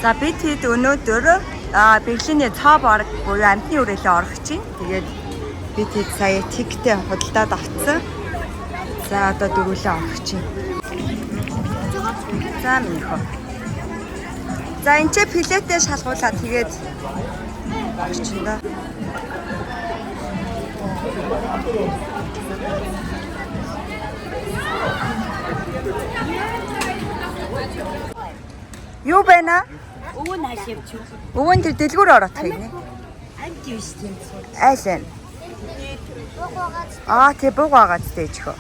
За бид хэд өнөөдөр бэглэний цаа бараг буюу амтны үрэлээ орох чинь. Тэгээд бид хэд сая тиктэй худалдаад авцсан. За одоо дөрвөлээ орох чинь. За минийхөө. За энэ ч филетээ шалгуулаад тэгээд орчихно. Юу байна? Өвөн хашивч. Өвөн тэр дэлгүүр ороод хийнэ. Амт биш тийм. Айлын. Тэг буг байгаа зтэйчхөө.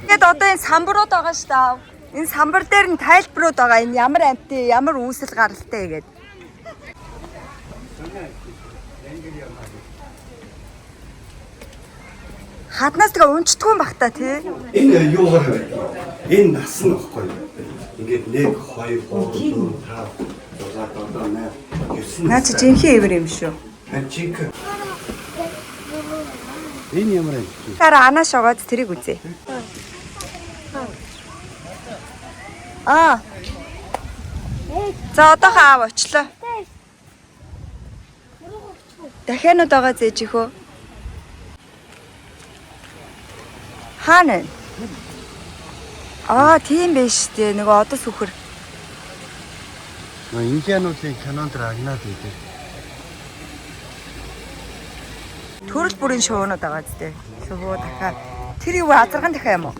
Тэгэд одоо энэ самбарууд байгаа шүү дээ. Энэ самбар дээр нь тайлбарууд байгаа. Энэ ямар амттай, ямар үүсэл гаралтай гэдэг. Хаднаас тэгээ унцдгүй юм бах та тий. Энэ юугаар вэ? Энэ нас нь баггүй. Ингээд 1 2 3 4 5 6 7 8 9 Наа чи жинхэнэ ивэр юм шүү. чик. Энэ ямар юм? Тараа анааш огаад тэрийг үзье. За одоохоо аав очлоо. Дахианууд байгаа зээж ихөө. Хаана? Тийм биш дээ. Нөгөө одоо сүхэр. Индиануудын кинонд агнаад байдаг. Төрөл бүрийн шуунууд байгаа зү. Сувуу дахиа. Тэр юу азарган дахиа юм уу?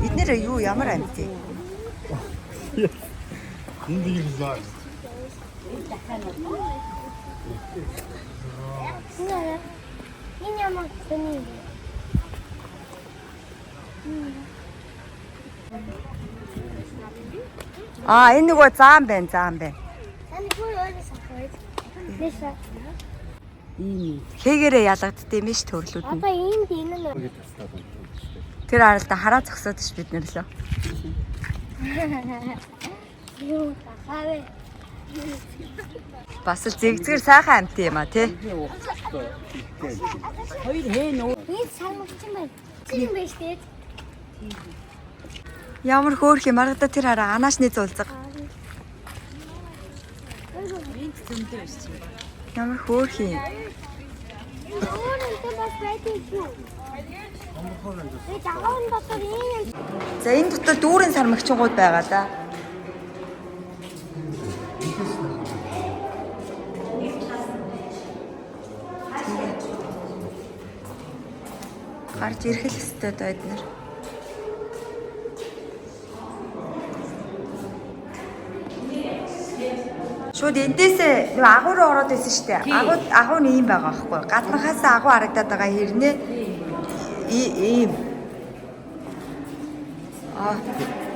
Эднэр юу ямар амьд вэ? Энэ ямар сони. Энэ нөгөө заан байна. Ани бүр өөрөөс авах. Нэшэ. Хээгээрээ ялгаддсан юм биш төрлүүд нь. Апа энд энэ нь. Тэр аралда хараа зогсоод ш бид нэрлээ. Юу хаваа. Бас л зэгзгэр сайхан амт юм а тий. Хоёр хэн үү? Энэ самгч юм байна. Тийм байж тээ. Ямар хөөх юм аргада тэр хараа анаашны зулцаг. Ямар хөөх юм. За энэ дотор дүүрэн сармагчингууд байгаа да. Гарч ирэх л өстэй доо эднэр. Шууд эндээсээ нөгөө агуу руу ороод исэн шүү дээ. Агуу нь ийм байгаа байхгүй. Гаднахаас агуу харагдаад байгаа хэрнээ ийм.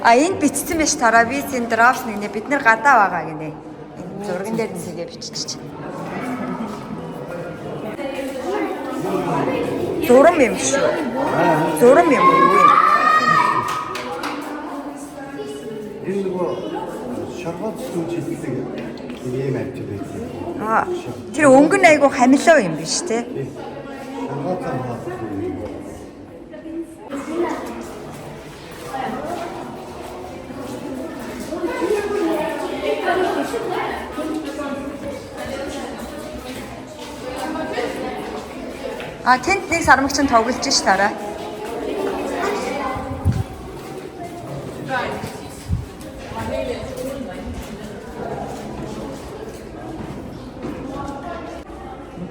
Энэ бичсэн байж тараа визийн драфс нэгнэ бид нар гадаа байгаа гинэ. Энэ зурган дээр нэсгээ биччихэж. Зурам юм шүү. Зурам юм уу юу юм? Энэ нөгөө шаргал сүнчилдэг ийм амт байдаг. Тэр өнгөн айгу хамилаа юм биш те. Шаргал цаа. Тэнд нэг сармагч нь тоглож ш тараа.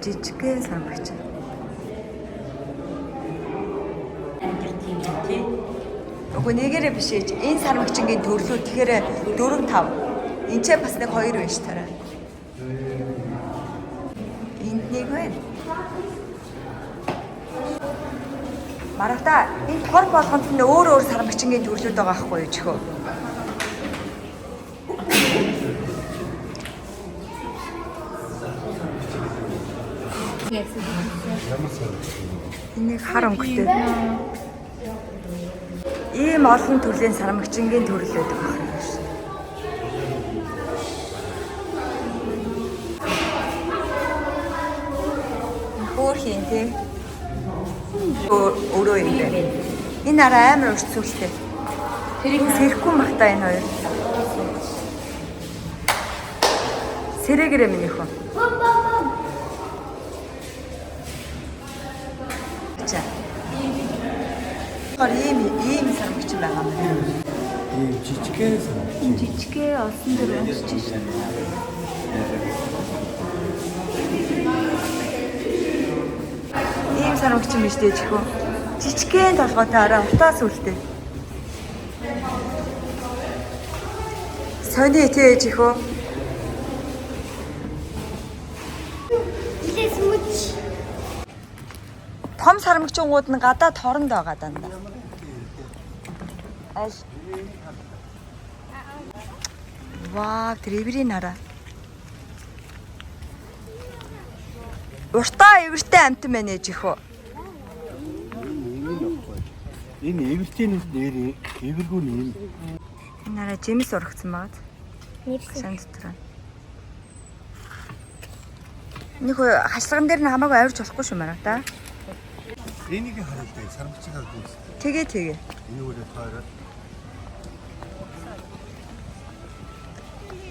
Жижигхэн сармагч. Уг нэгээрээ биш ээж. Энэ сармагчингийн төрлөө тэгэхээр 4 5. Энд ч бас нэг 2 байж тараа. Энд нэг байна. Марагда энэ хор болгонд нь өөр сармагчингийн төрлүүд байгаа байхгүй юу чихөө. Энийг хар өнгөтэй. Ийм олон төрлийн сармагчингийн төрлүүд байгаа юм шиг. Өөр хин тий. Өөрөө юм байна. Энэ арай амар өрцөлтэй. Тэрийг сэрэхгүй мах та энэ хоёр. Сэрэгэрэ минийх үү? За. Хор ийм сармагч байгаа юм байна. ийм жижигхэн санагдчих. Жижигхэн олсон дээр уншиж шээ. Ийм сармагч юм биш дээ чихөө. Жижигхэн толгойтой арай уртаас үлдээ. Сони тээж чихөө. Илээс мүч. Том сармагчингууд нь гадаад хоронд байгаа дандаа. Аж. Вау, тэрийг хараа. Уртаа эвэртэй амтан байна ээж ихөө. Энэ эвэртийн нэр эвэргүй нэм. Энэ хараа жимс урагцсан байгаад. Нэрсэн. Сан дотор. Нэг хашлаган дээр нь хамаагүй авирч болохгүй шүү мараа та. Энийг хараад бай сармагчаа гүйс. Тэгээ. Энэ үрээ таараад.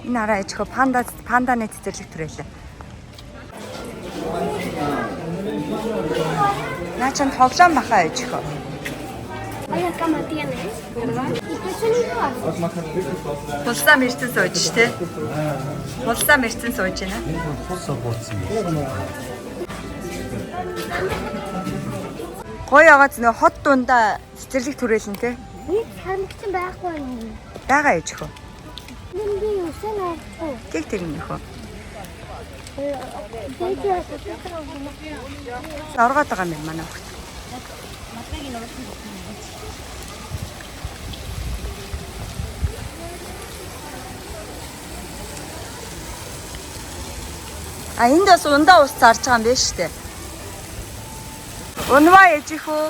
Энэ хараа ээж ихөө панданы цэцэрлэг түрээлээ. Наачан тоглоом бахаа ээж ихөө. Ая кама тиэнэ. Пулсаа мэрцэн сууж штэ. Пулсаа мэрцэн сууж байна. Тусаа бууцсан. Гоё агац нөө хот дундаа цэцэрлэг түрээлэн те. Би сармагч байхгүй юм. Бага ээж ихөө. Би юусэн аа. Тэг юм ихөө. Оргоод байгаа юм манай хот. А энд бас ундаа ус зарж байгаа юм байна шүү дээ. Унваа ээж ихөө.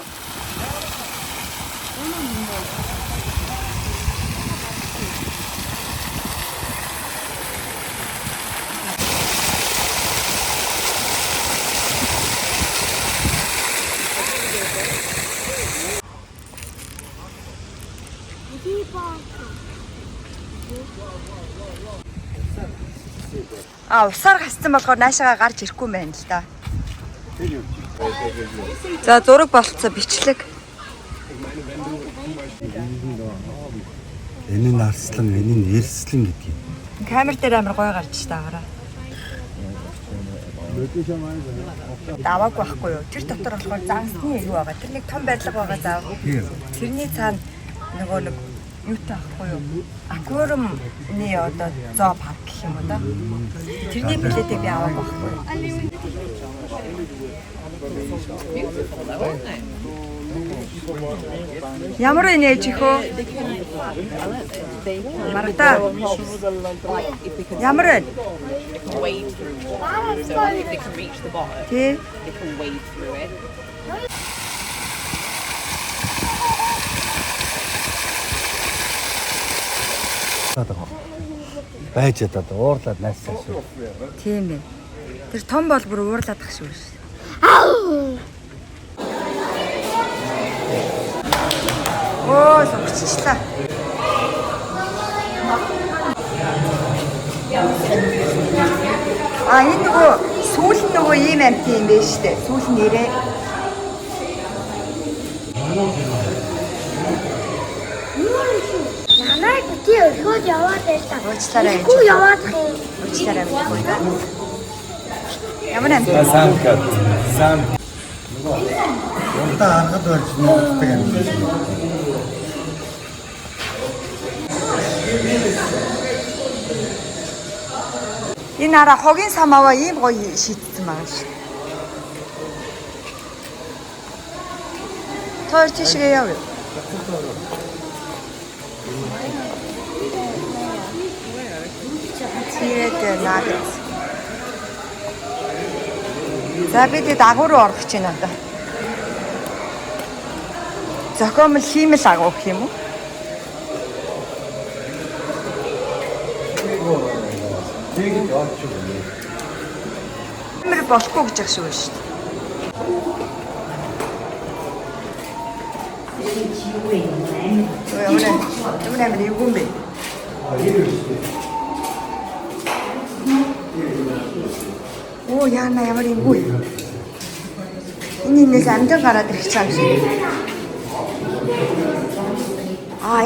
А усаар гасцсан болохоор наашаага гарч ирэхгүй юм байна л да. За зураг болцоо бичлэг. Энэ нь арслан, энэ нь эрслэн гэдэг юм. Камер дээр амар гоё гарч таагараа. Даваагүй байхгүй юу? Тэр дотор болохоор зангасны юу байгаа. Тэр нэг том барилга байгаа заав. Тэрний цаана нөгөө нэг юутай байхгүй юу? Аквариумны одоо зоо парк гэх юм уу да. Тэрний билетийг би аваагүй байхгүй юу? Ямар энэ ээж ихөө? Марта. Ямар вэ? Wade through water. So if they can reach the bottom, Тий. they can wade through it. Байж чадаад уурлаад найсаа шүү. Тийм ээ. Тэр том бол бүр уурлаад ах шүү. Оо, сонгочихлаа. А энэ нөгөө сүүл нь нөгөө ийм амт юм байна шүү дээ. Сүүл нь нэрээ. Намайг бити өрхөж яваад байлаа. Уучлаарай. Ихгүй яваад хаа. Уучлаарай. Ямар амт? Сам. Унтаа аргад барьж нутдаг юм. Энэ араа хогийн самаваа ийм гоё шийдсэн байгаа шүү. Тоор тийшээ явъя. Тэгээд наагц. За бид дагуу руу орох гэж байна одоо. Зохиомл хиймэл агуу гэх юм уу? Тэгээд яваач юу вэ? Камер болохгүй гэж ах шүү шүү дээ. Ямар юу юм бэ? Оо яана ямар юм бэ? Энэ нээс амжин гараад ирэх чам шиг.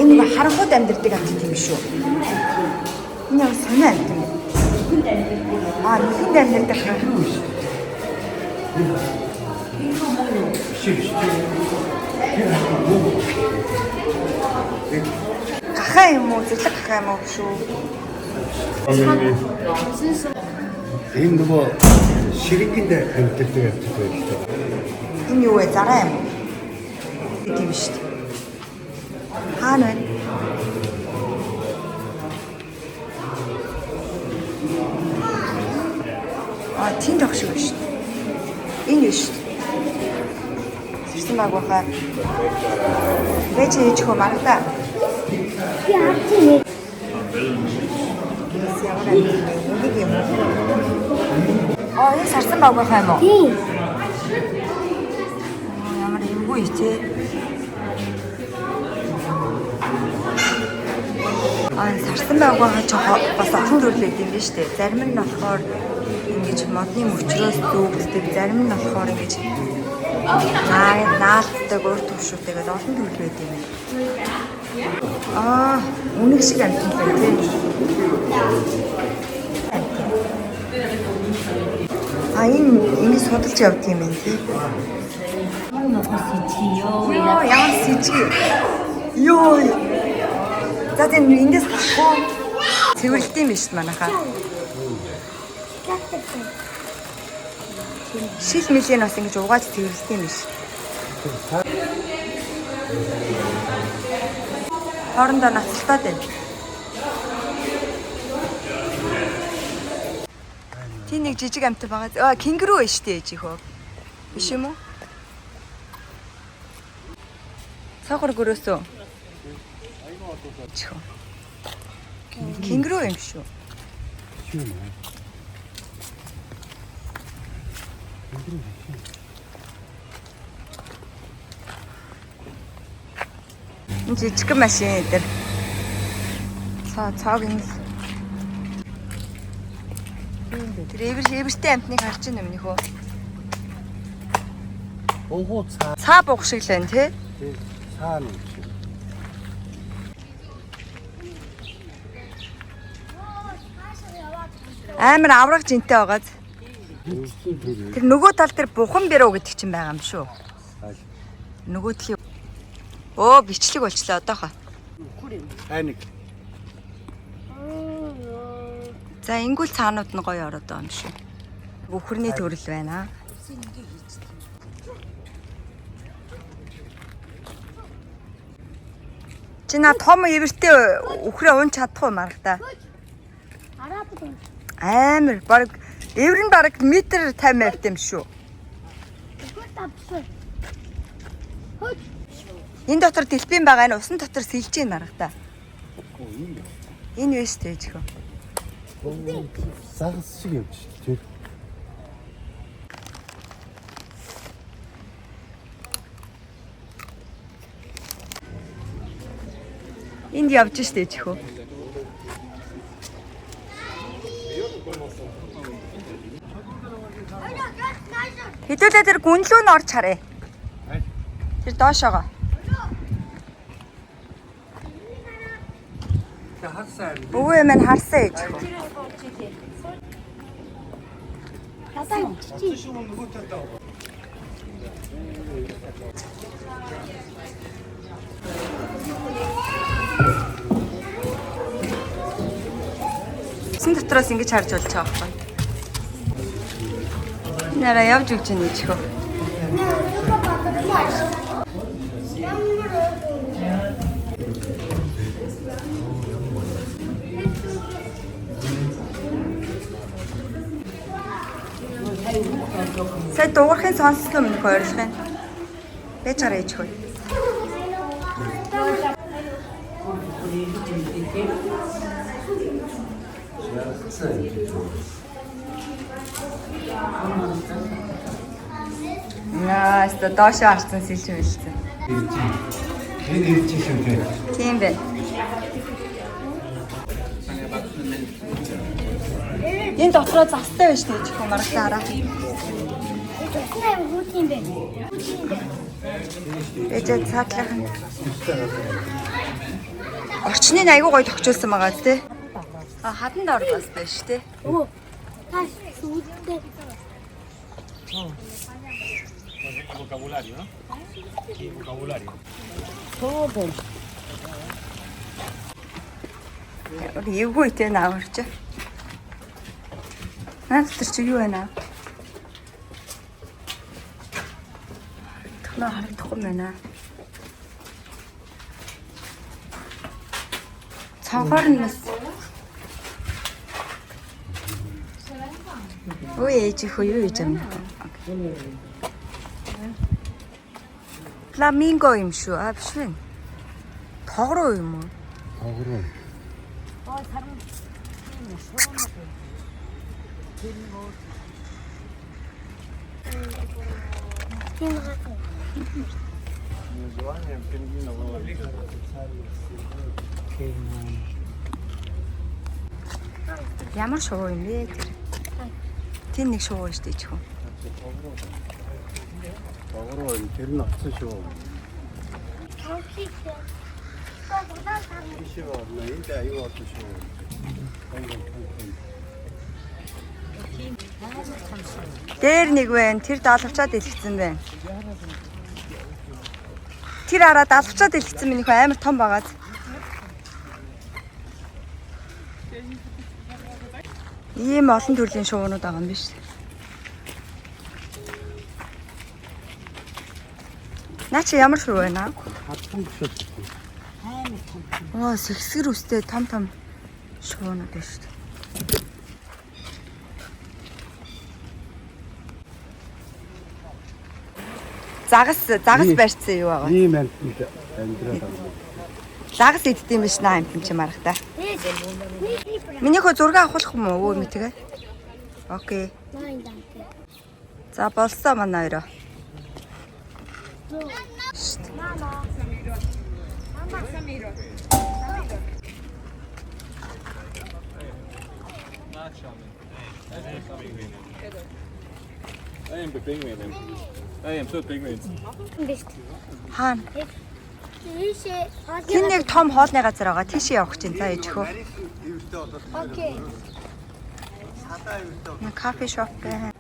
Энэ нэг харанхууд амьдэрдэг амт юм шүү. Энэ яг сонио амт юм. Нэхэнд амьдэрдэг харанхууд шүү. Гахаа юм уу? Зэрлэг гахаа юм уу шүү? Энэ нөгөө ширингэнд амьддаг явж байгаа юм шүү. Энэ юу вэ? Зараа юм уу? Тийм шүү дээ. Хаана вэ? Тэнд ах шиг байна шүү дээ. Энэ юу шүү дээ. Сэрсэн баг бахаа. Вэж хийж хөө маргада. Би харчихъя. Нэг юм. Энэ сарсан баг бахаа юм уу? Тийм. Ямар юмгүй тий. Сарсан байгаагаа жоо бас олон төрлөө юм биш үү? Зарим нь болохоор ингэж модны мөчрөөс дүүгддэг, зарим нь болохоор ингэж наалтдаг, урт төвшүүлдэг гэдэг олон төрлөө байд юм. Үнэг шиг амттай тий. Энэ ингэж судалж явд юм байна тий. Ямар сэжиг. Йоо. За тийм эндээс гахгүй цэвэрлэлт юм биш манайхаа. Шил мөлийн бас ингэж угааж цэвэрлэлт юм биш. Хоорондоо нацалтаад байна. Тийм нэг жижиг амт байгаа. Кенгуру байна шүү дээ ээжийнхөө. Биш юм уу? Цаахар гөрөөсөө. Кенгуру юм шүү. Энэ жижиг машин дээр цааг юм. Тэр эвэртэй амтныг харж байна юм нөхөө. Ого Цаа буух шиг л байна тий? цаа нэг шиг. Амар авраг жинтэй байгааз. Тэр нөгөө тал дээр бухан бэрүү гэдэг чинь байгаа юм шүү. Нөгөө талын бичлэг болчлоо одоохоо. Нэг. За ингүүл цаанууд нь гоё ороод байгаа юм шүү. Бүхэрний төрөл байна. Чи наа том эвэртэй үхрээ унж чадах уу маргата? Амар баг эвэр нь баг метр 50 авт юм шүү. Энэ дотор дэлбэн байгаа энэ усан дотор сэлж ийн маргата. Энэ вэ сте чихөө. Загас шиг явж тий. Энд явж штэ чихөө. Хэдүүлээ тэр гүнлүү нь орж харъя. Тэр доошоогоо. Өвөө минь харсан ээж. Хасан чи. Сэн дотроос ингэж харж болж байгаа байхгүй. Нара явж өгч ийн чихөө. Сая дуурахын сонслоо минь ойрлох юм. Бэж хараа ээжхөө. Яста доош харсан сэлж байлцсан. Энэ ирж шүү дээ. Тийм бэ. Энэ дотроо застай байж тээ чихүү маргатаараа. Тэснэ хут юм бэ. Ээжээ цаатлах. Орчныг айгүй гоё тогтчулсан байгаа тий. А хадан дор бас байж тий. Өө. Таш сүудтэй. Эвгүй тэ нааварч. Наастар чи юу байна? Тоноо харагдахгүй юм байна. Цанхаар нь бас. Ой ээж их юу гэж юм. Фламинго юм шүү. А биш вэ? Тогроо юм уу? Тогроо. Ямар шоу юм бэ тэр? Тин нэг шоу шүү дээ чихүү. Тогроо энэ тэр нь авсан шүү. Энд аюу авсан шүү. Дээр нэг байна. Тэр даалгавчаад илгэсэн байна. Тэр араа даалгавчаад илгэсэн минийх амар том байгаад. Ийм олон төрлийн шуунууд байгаа юм биш. Наа чи ямар шуу байна? Хатсан биш. Оо, сэгсгэр үстэй том шуунууд байна шүү дээ. Загас барьсан юу байгаа? Ийм амтнд амьдраад байна. Загас иддэм биш наа амт чи марахта. Минийхөө зураг авахлах юм уу? Өө мэтгэ. Окей. За болсон манай хоёроо. I am penguin. I am so penguin. Хаана? Тийшээ. Тэн нэг том хоолны газар байгаа. Тийшээ явах чинь за ээжхөө. Окей. Нэг кофе шоп байна.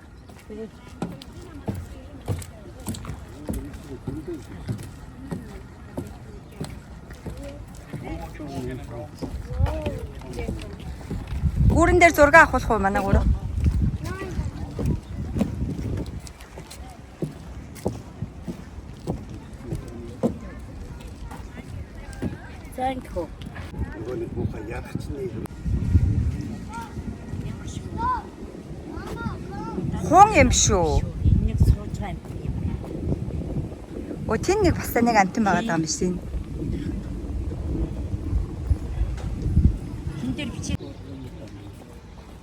Гүүрэн дээр зураг авах уу манай гурав? Зэнхүү. Нөгөө нэг муухай ягчны Хон юм шүү. Нэг сууж байгаа юм. Оо тэн нэг бас нэг амтан байгаа юм биш энэ. Тэн дээр бичиж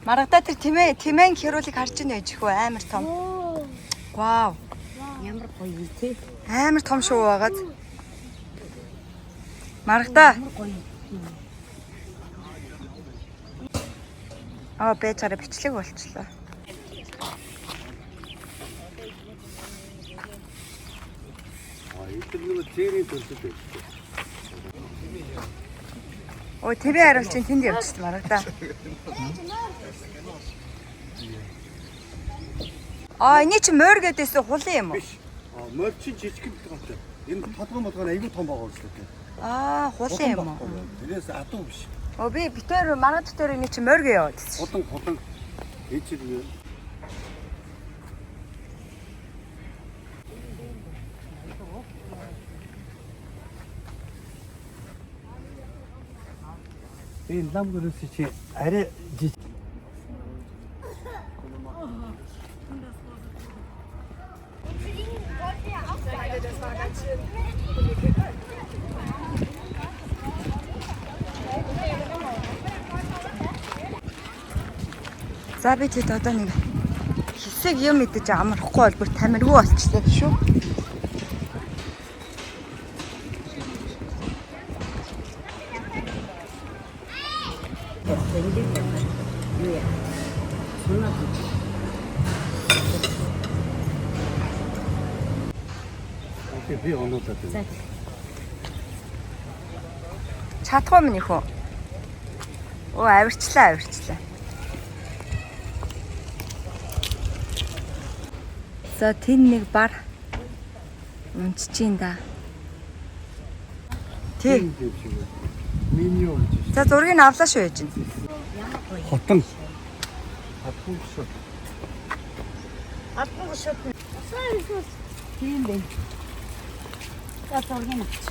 Маргадаа тэр тэмэн херүүлийг харж байна ээж хөө амар том. Вау. ямар гоё юм те. Амар том шуу байгаад. Маргадаа. Аа бэцаараа бичлэг болчихлоо. эдгээр нөгөө зээрийн төлөвлөлт байна. Ой TV хариулт чинь тэнд явчихсан Маргадаа. Аа энэ чи морь гэдээсээ хулын юм уу? Морь чи жижиг гэдэг. Энэ толгой аюу том байгаа юм шүү дээ. Аа хулын юм уу? Тэрээс адуу биш. Оо би битээр Маргад дээр энэ чи морь яваад. Хулан ээжиг юу? Энэ лам гэрээс чи арай жижиг. За би тэд одоо нэг хэсэг юм мэдэж амархгүй бол бүр тамиргүй болчихлоо шүү. Окей, би онуудаад. За. Чадахгүй минь их үү? Оо авирчлаа. За тэн нэг бар унчиж ин да. Тий. Меню гэж. За зургийг авлаа шүү яж. Хотон. Хатгүй шүү. Атгуу шот. Тийм бэ. За зургийг авч.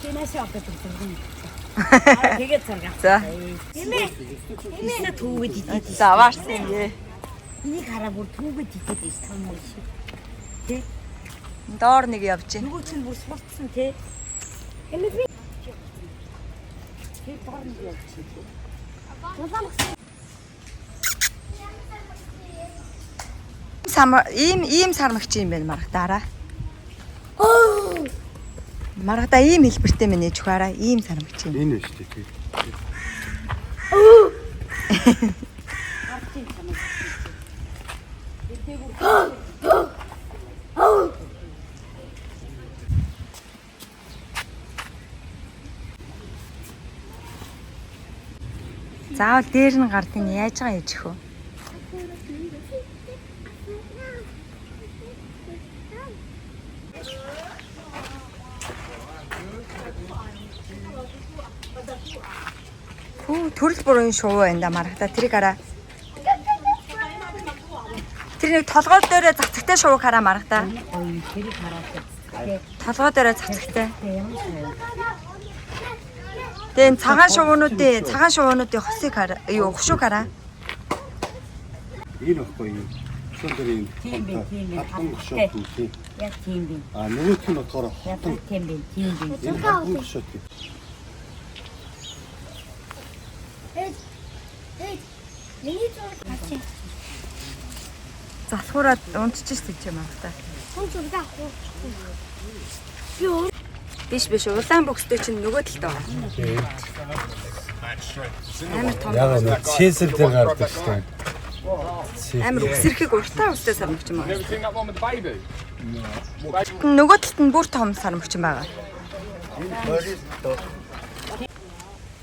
Тэнэс яваад байна. Тэгээд зураг. За. Энэ түүгэд идэх. За аваарсан юм. Энийг хараагүй түүгэд идэх гэж том уу шиг. Тэ? Доор нэг явж гин. Нөгөө чинь бүр сурцсан те. Энэ би. Тэ доор нэг явж чинь. Ийм сармагч юм байна маргадаараа. Маргадаа ийм хэлбэртэй мэнэ чухаараа ийм сармагч юм. Энэ шүү дээ. Заавал дээр нь гардыг яаж байгаа яж хөө. Төрөл бүрийн шувуу байна да маргадаа тэрийг хараа. Тэр нэг толгой дээрээ цацагтай шувууг хараа маргадаа. Тэрийг хараад. Толгой дээрээ цацагтай. Тэн цагаан шувуунуудын хосыг хараа. Юу хөшөөг хараа. Энэ баггүй юм. Шүндэрийн. Тийм би. Хатан шот юм. Яг тийм би. Нөгөөх нь болохоор Яг тийм би. энэ хатан шот. Миний зураг авчих. Залхуураад унтчих шүү дээ маргадаа. Хүн зураг авах. Биш улаан бөкстэй чинь нөгөө талд байгаа. Амар том. Яг нэг чэсэлтэй гардаг шүү дээ. Амар үсрэхийг уртаа үстэй сармагч юм You аа. ever seen that one with the baby? Нөгөө талд нь бүр том сармагч юм байгаа.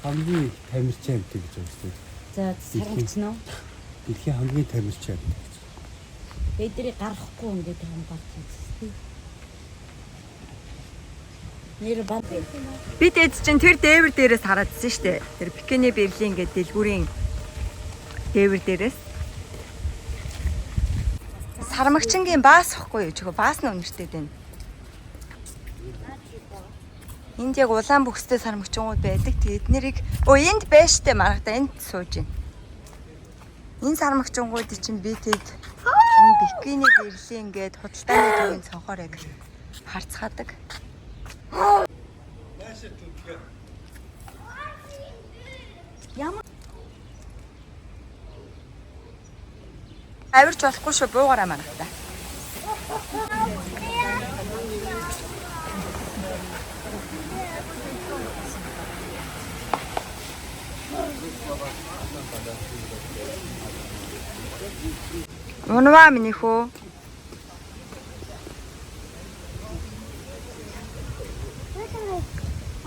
Хамгийн тамирчин амт гэж байна шүү дээ. За саргч нөө. Дэлхийн хамгийн тамирчин амт. Бидний гарахгүй ингээд юм багчаа. Нэр бат. Бид эд чинь тэр дээвэр дээрээс хараадсэн шүү дээ. Тэр Бикини Берлин гэдэг дэлгүүрийн дээвэр дээрээс. Сармагчингийн баас ихгүй юу? Чөөхө баас нь үнэртэй дээ. Энд яг улаан бөхстэй сармагчингууд байдаг. Тэгээд нэрийг энд байж штэ маргадаа энд сууж байна. Энэ сармагчингууд чинь би тэгэд энэ Бикини Берлин гэдэг худалдааны төвийн цонхоор яг харцгаадаг. Ямар Авирч болохгүй шүү буугараа маргадаа. Унваа минь хөө.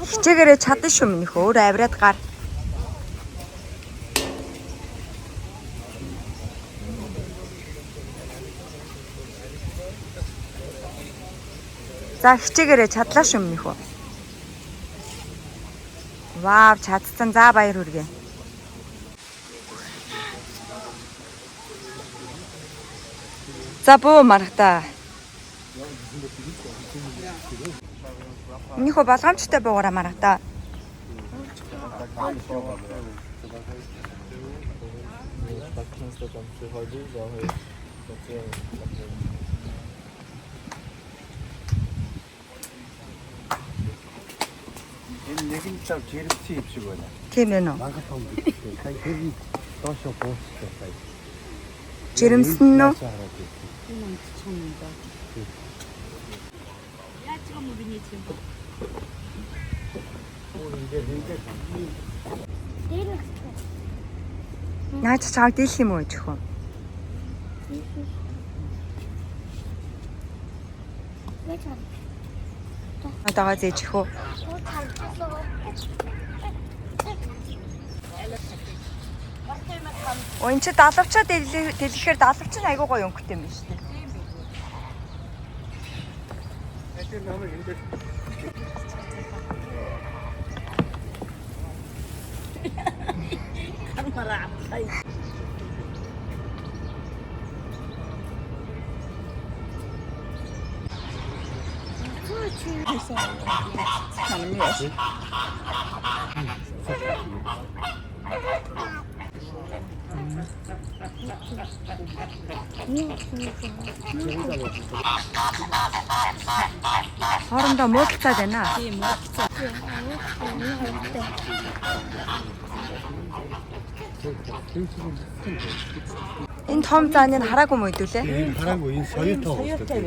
Хичээгээрээ чадсан шүү минь хөө. Өөр авираад гар. За хичээгээрээ чадлаа шүү минь хөө. Вау, чадсан. За баяр хүргэе. За буу маргадаа. Энийхөө болгоомжтой буугараа маргадаа. Энэ нэгэн цав жирэмсэн юм шиг байна. Тийм ээ нөө. Мангар том биш. Сая тэр доошо буустай сая. Жирэмсэн нөө. юм чам юм ба. Яаж юм бэ нэг юм. Өөр ингээд Дээр Наач чааг дийлэх юм уу чихөө? 왜 잘? Одаага зээч хөө. 잘 쳤어. Өн чи далавчаа дэлгэхээр далавч нь айгуу гоё өнгөтэй юм шүү дээ. Хоорондоо муудалцаад байна. Энэ том зааныг хараагүй юм өдөлээ. Энэ хараагүй энэ соёотой хөөстэй.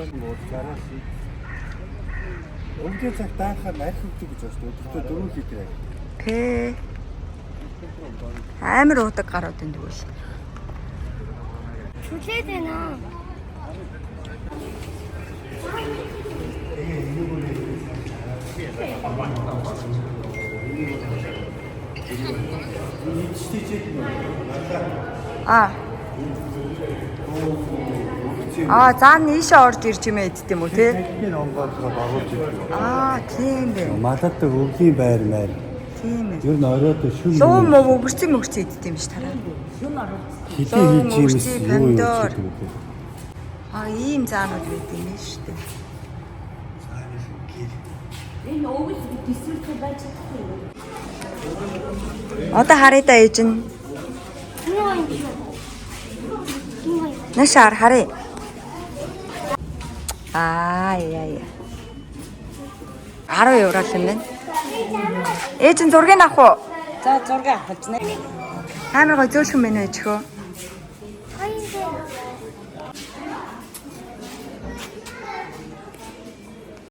Өнгө цаг даахаар найх хөвдөг гэж байна. Өдөртөө 4 литр яг. Окей. Амар уудаг гарууд энэ тэгвэл. 조져야 되나? Заан ийшээ орж ирж юм ээ гэдэм үү те? Техникийн онгоолгоо багуулж ирдэг. Тийм бэ. Малатдаг өвлийн байр маяр. Тийм ээ. Ер нь оройд шүн. Луу мөв өгөрцөг иддэм биш тараа. Хитээ хийж юм помидор. Ийм заанууд байдаг юм шүү дээ. Одоо харъя да ээж нь. Нашаар харъя. Яа. 10 евро л юм байна. Ээж нь зургийг авах уу? За зураг авах гэж нэ. Амар гоё зөөлхөн байна ээж хөө. 하인데